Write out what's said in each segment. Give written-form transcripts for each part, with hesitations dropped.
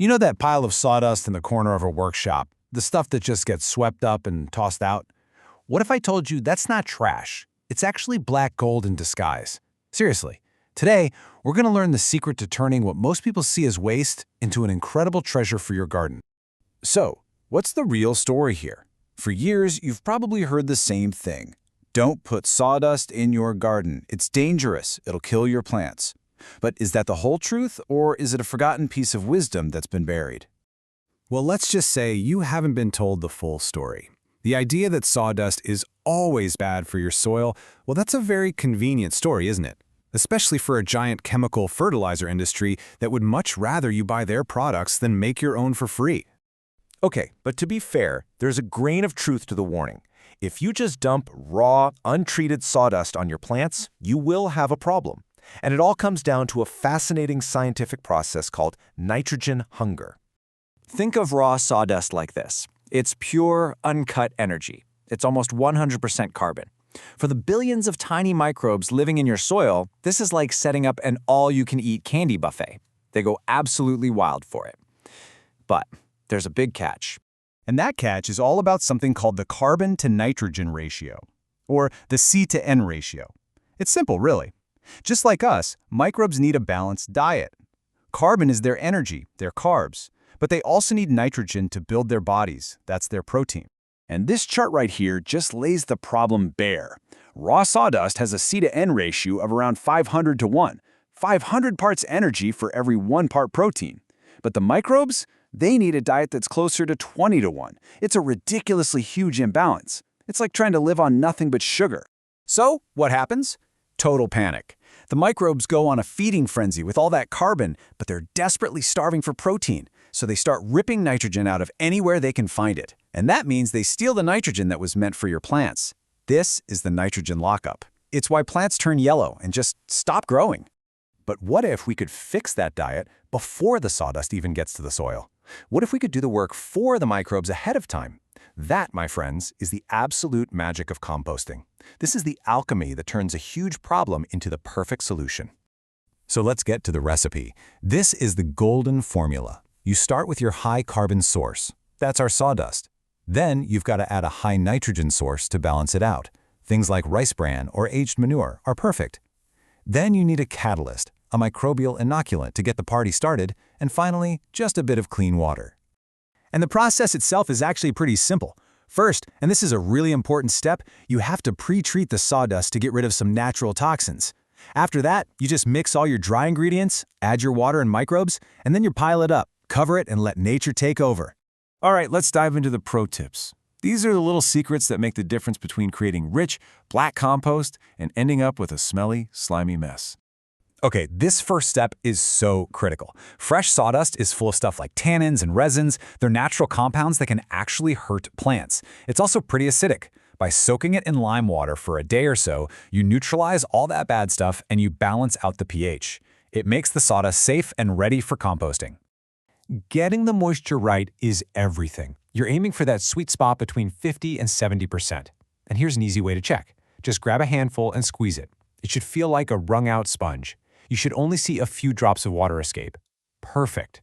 You know that pile of sawdust in the corner of a workshop, the stuff that just gets swept up and tossed out? What if I told you that's not trash? It's actually black gold in disguise. Seriously, today we're going to learn the secret to turning what most people see as waste into an incredible treasure for your garden. So, what's the real story here? For years, you've probably heard the same thing. Don't put sawdust in your garden. It's dangerous. It'll kill your plants. But is that the whole truth, or is it a forgotten piece of wisdom that's been buried? Well, let's just say you haven't been told the full story. The idea that sawdust is always bad for your soil, well, that's a very convenient story, isn't it? Especially for a giant chemical fertilizer industry that would much rather you buy their products than make your own for free. Okay, but to be fair, there's a grain of truth to the warning. If you just dump raw, untreated sawdust on your plants, you will have a problem. And it all comes down to a fascinating scientific process called nitrogen hunger. Think of raw sawdust like this. It's pure, uncut energy. It's almost 100% carbon. For the billions of tiny microbes living in your soil, this is like setting up an all-you-can-eat candy buffet. They go absolutely wild for it. But there's a big catch. And that catch is all about something called the carbon to nitrogen ratio, or the C to N ratio. It's simple, really. Just like us, microbes need a balanced diet. Carbon is their energy, their carbs, but they also need nitrogen to build their bodies. That's their protein. And this chart right here just lays the problem bare. Raw sawdust has a C to N ratio of around 500 to 1, 500 parts energy for every 1 part protein. But the microbes, they need a diet that's closer to 20 to 1. It's a ridiculously huge imbalance. It's like trying to live on nothing but sugar. So, what happens? Total panic. The microbes go on a feeding frenzy with all that carbon, but they're desperately starving for protein, so they start ripping nitrogen out of anywhere they can find it. And that means they steal the nitrogen that was meant for your plants. This is the nitrogen lockup. It's why plants turn yellow and just stop growing. But what if we could fix that diet before the sawdust even gets to the soil? What if we could do the work for the microbes ahead of time? That, my friends, is the absolute magic of composting. This is the alchemy that turns a huge problem into the perfect solution. So let's get to the recipe. This is the golden formula. You start with your high carbon source. That's our sawdust. Then you've got to add a high nitrogen source to balance it out. Things like rice bran or aged manure are perfect. Then you need a catalyst, a microbial inoculant to get the party started, and finally, just a bit of clean water. And the process itself is actually pretty simple. First, and this is a really important step, you have to pre-treat the sawdust to get rid of some natural toxins. After that, you just mix all your dry ingredients, add your water and microbes, and then you pile it up, cover it, and let nature take over. All right, let's dive into the pro tips. These are the little secrets that make the difference between creating rich, black compost and ending up with a smelly, slimy mess. Okay, this first step is so critical. Fresh sawdust is full of stuff like tannins and resins. They're natural compounds that can actually hurt plants. It's also pretty acidic. By soaking it in lime water for a day or so, you neutralize all that bad stuff and you balance out the pH. It makes the sawdust safe and ready for composting. Getting the moisture right is everything. You're aiming for that sweet spot between 50 and 70%. And here's an easy way to check. Just grab a handful and squeeze it. It should feel like a wrung-out sponge. You should only see a few drops of water escape. Perfect.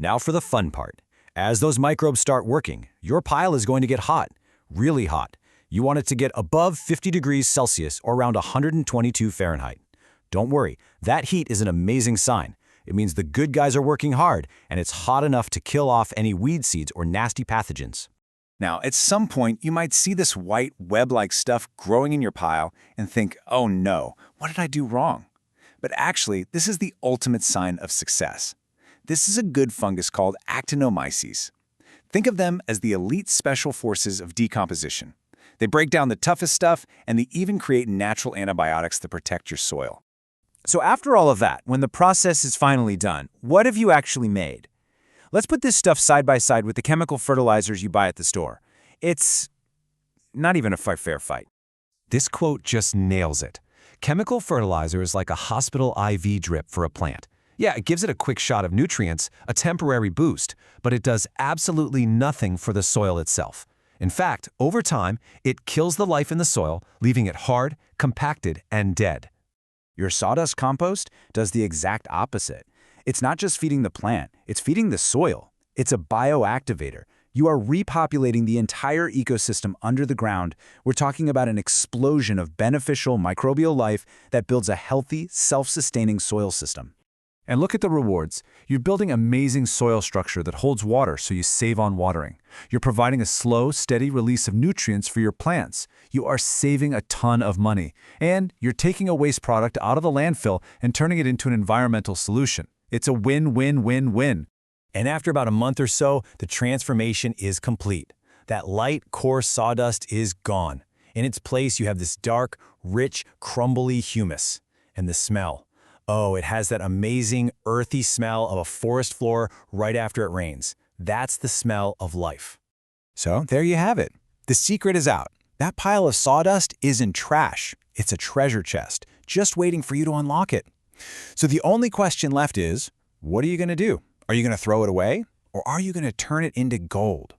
Now for the fun part. As those microbes start working, your pile is going to get hot, really hot. You want it to get above 50 degrees Celsius or around 122 Fahrenheit. Don't worry, that heat is an amazing sign. It means the good guys are working hard, and it's hot enough to kill off any weed seeds or nasty pathogens. Now, at some point, you might see this white web-like stuff growing in your pile and think, oh no, what did I do wrong? But actually, this is the ultimate sign of success. This is a good fungus called actinomyces. Think of them as the elite special forces of decomposition. They break down the toughest stuff, and they even create natural antibiotics that protect your soil. So after all of that, when the process is finally done, what have you actually made? Let's put this stuff side by side with the chemical fertilizers you buy at the store. It's not even a fair fight. This quote just nails it. Chemical fertilizer is like a hospital IV drip for a plant. Yeah, it gives it a quick shot of nutrients, a temporary boost, but it does absolutely nothing for the soil itself. In fact, over time, it kills the life in the soil, leaving it hard, compacted, and dead. Your sawdust compost does the exact opposite. It's not just feeding the plant, it's feeding the soil. It's a bioactivator. You are repopulating the entire ecosystem under the ground. We're talking about an explosion of beneficial microbial life that builds a healthy, self-sustaining soil system. And look at the rewards. You're building amazing soil structure that holds water so you save on watering. You're providing a slow, steady release of nutrients for your plants. You are saving a ton of money. And you're taking a waste product out of the landfill and turning it into an environmental solution. It's a win-win-win-win. And after about a month or so, the transformation is complete. That light, coarse sawdust is gone. In its place, you have this dark, rich, crumbly humus. And the smell. Oh, it has that amazing, earthy smell of a forest floor right after it rains. That's the smell of life. So there you have it. The secret is out. That pile of sawdust isn't trash. It's a treasure chest, just waiting for you to unlock it. So the only question left is, what are you going to do? Are you going to throw it away? Or are you going to turn it into gold?